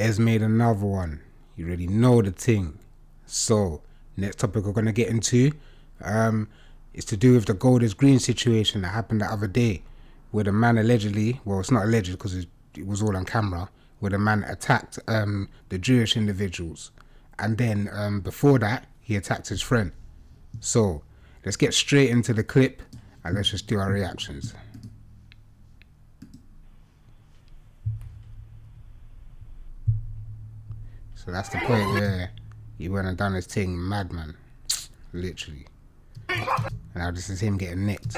Ez made another one. You already know the thing. So, next topic we're going to get into is to do with the gold is green situation that happened the other day, where the man allegedly, well, it's not alleged because it was all on camera, where the man attacked the Jewish individuals. And then before that, he attacked his friend. So, let's get straight into the clip and let's just do our reactions. So that's the point where he went and done his thing, madman. Literally. Now this is him getting nicked.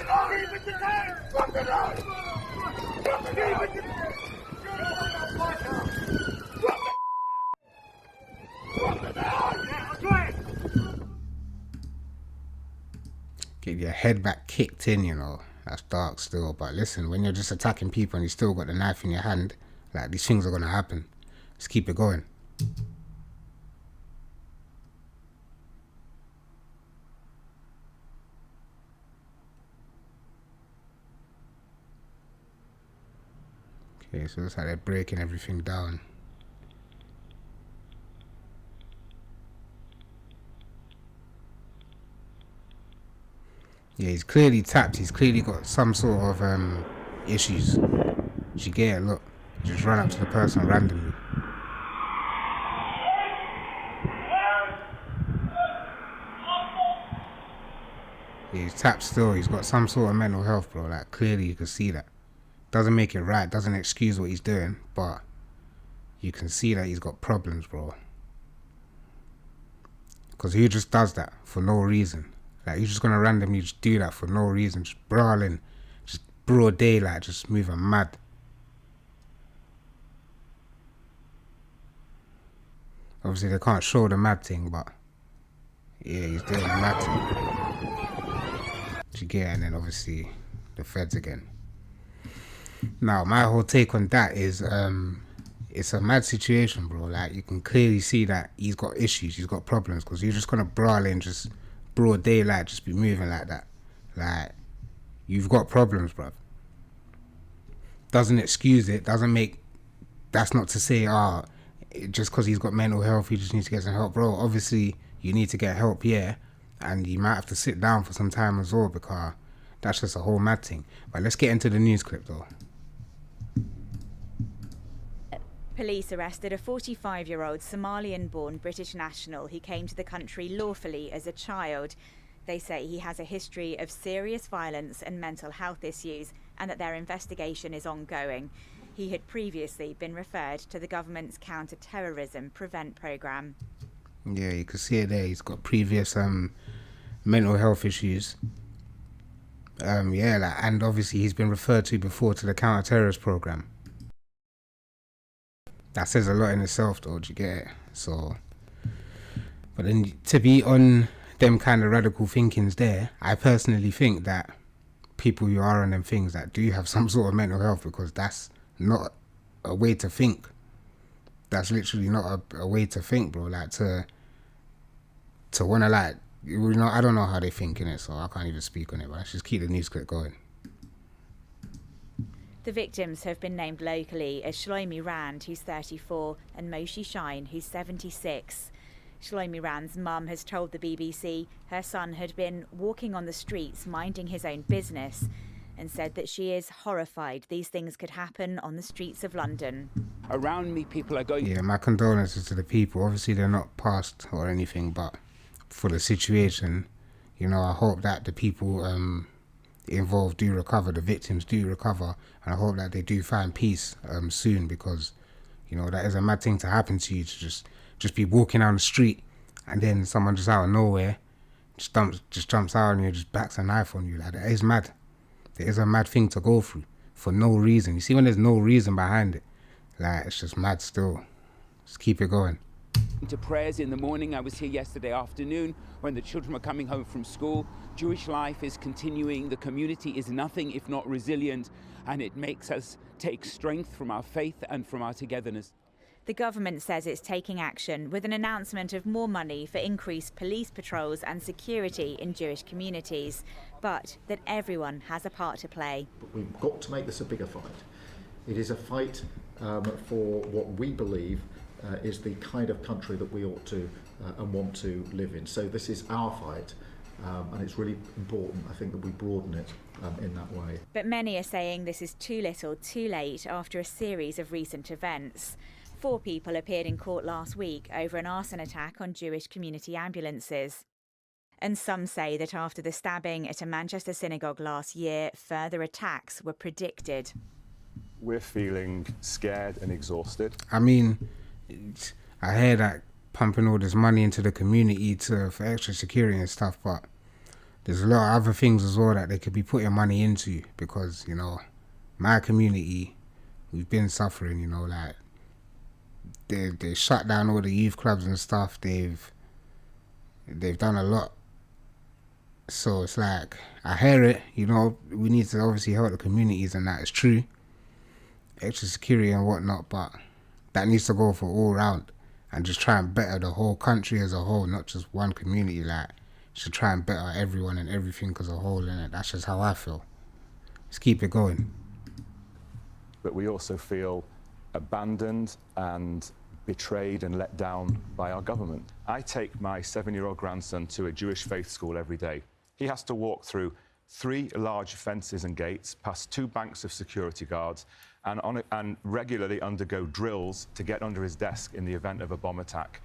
Get your head back kicked in, you know. That's dark still. But listen, when you're just attacking people and you still got the knife in your hand, like, these things are going to happen. Just keep it going. Okay, so it's like they're breaking everything down. Yeah, he's clearly tapped. He's clearly got some sort of issues. You get it, look. Just run up to the person randomly. Yeah, he's tapped still. He's got some sort of mental health, bro. Like, clearly you can see that. Doesn't make it right, doesn't excuse what he's doing, but you can see that he's got problems, bro. Because who just does that for no reason? Like, you're just gonna randomly just do that for no reason, just brawling, just broad daylight, just moving mad. Obviously they can't show the mad thing, but yeah, he's doing the mad thing. You get it, and then obviously the feds again. Now, my whole take on that is, it's a mad situation, bro. Like, you can clearly see that he's got issues, he's got problems, because you're just gonna brawl in just broad daylight, just be moving like that. Like, you've got problems, bro. Doesn't excuse it, doesn't make, that's not to say, just because he's got mental health, he just needs to get some help, bro. Obviously, you need to get help, yeah, and you might have to sit down for some time as well, because that's just a whole mad thing. But let's get into the news clip, though. Police arrested a 45-year-old Somalian-born British national who came to the country lawfully as a child. They say he has a history of serious violence and mental health issues and that their investigation is ongoing. He had previously been referred to the government's counter-terrorism prevent programme. Yeah, you can see it there. He's got previous mental health issues. Yeah, like, and obviously he's been referred to before to the counter-terrorist programme. That says a lot in itself, though, do you get it? So, but then to be on them kind of radical thinkings there, I personally think that people who are on them things that do have some sort of mental health, because that's not a way to think. That's literally not a way to think, bro. Like, to want to, like, you know, I don't know how they think in it, so I can't even speak on it, but let's just keep the news clip going. The victims have been named locally as Shlomi Rand, who's 34, and Moshe Shine, who's 76. Shlomi Rand's mum has told the BBC her son had been walking on the streets minding his own business, and said that she is horrified these things could happen on the streets of London. Around me, people are going... Yeah, my condolences to the people. Obviously, they're not past or anything, but for the situation, you know, I hope that the people involved do recover, the victims do recover, and I hope that they do find peace soon, because, you know, that is a mad thing to happen to you, to just be walking down the street and then someone just out of nowhere just jumps out and you, just backs a knife on you. Like, that is mad. It is a mad thing to go through for no reason. You see, when there's no reason behind it, like, it's just mad still. Just keep it going. To prayers in the morning. I was here yesterday afternoon when the children were coming home from school. Jewish life is continuing. The community is nothing if not resilient, and it makes us take strength from our faith and from our togetherness. The government says it's taking action with an announcement of more money for increased police patrols and security in Jewish communities, but that everyone has a part to play. But we've got to make this a bigger fight. It is a fight for what we believe is the kind of country that we ought to and want to live in. So this is our fight, and it's really important, I think, that we broaden it in that way. But many are saying this is too little, too late after a series of recent events. 4 people appeared in court last week over an arson attack on Jewish community ambulances. And some say that after the stabbing at a Manchester synagogue last year, further attacks were predicted. We're feeling scared and exhausted. I mean, I hear that pumping all this money into the community for extra security and stuff, but there's a lot of other things as well that they could be putting money into, because, you know, my community, we've been suffering, you know, like they shut down all the youth clubs and stuff. They've done a lot. So it's like, I hear it, you know, we need to obviously help the communities, and that is true, extra security and whatnot, but that needs to go for all round and just try and better the whole country as a whole, not just one community. Like, should try and better everyone and everything as a whole, and that's just how I feel. Let's keep it going. But we also feel abandoned and betrayed and let down by our government. I take my 7-year-old grandson to a Jewish faith school every day. He has to walk through 3 large fences and gates, past 2 banks of security guards, and regularly undergo drills to get under his desk in the event of a bomb attack.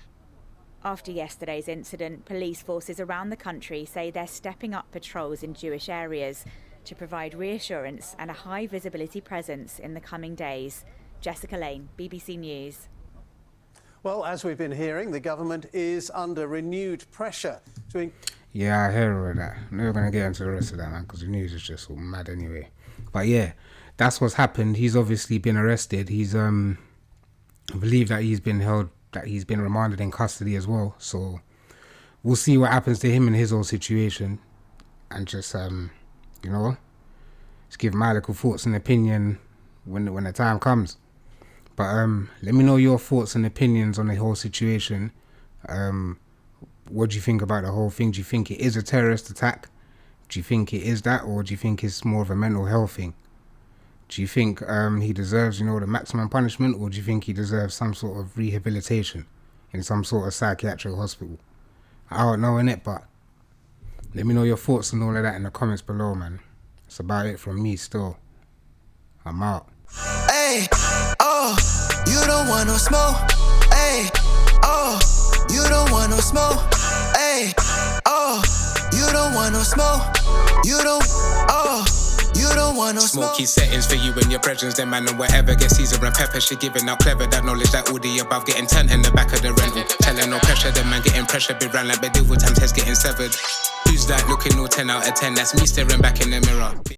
After yesterday's incident, police forces around the country say they're stepping up patrols in Jewish areas to provide reassurance and a high visibility presence in the coming days. Jessica Lane, BBC News. Well, as we've been hearing, the government is under renewed pressure to... Yeah, I hear all that. I'm never going to get into the rest of that, man, because the news is just all mad anyway. But yeah, that's what's happened. He's obviously been arrested. He's, I believe that he's been held, that he's been remanded in custody as well. So we'll see what happens to him in his whole situation. And just, you know, just give my little thoughts and opinion when the time comes. But let me know your thoughts and opinions on the whole situation. What do you think about the whole thing? Do you think it is a terrorist attack? Do you think it is that, or do you think it's more of a mental health thing? Do you think he deserves, you know, the maximum punishment, or do you think he deserves some sort of rehabilitation in some sort of psychiatric hospital? I don't know, innit, but let me know your thoughts and all of that in the comments below, man. That's about it from me still. I'm out. Hey, oh, you don't want no smoke. Hey, oh, you don't want no smoke. Hey, oh, you don't want no smoke. You don't, oh, you don't want no smoke. Smoky settings for you and your brethren, them man and whatever. Get Caesar and pepper, she giving out clever. That knowledge that all the above getting turned in the back of the rental. Telling no pressure, them man getting pressure. Be ran like medieval times, heads getting severed. Who's that looking all 10 out of 10? That's me staring back in the mirror.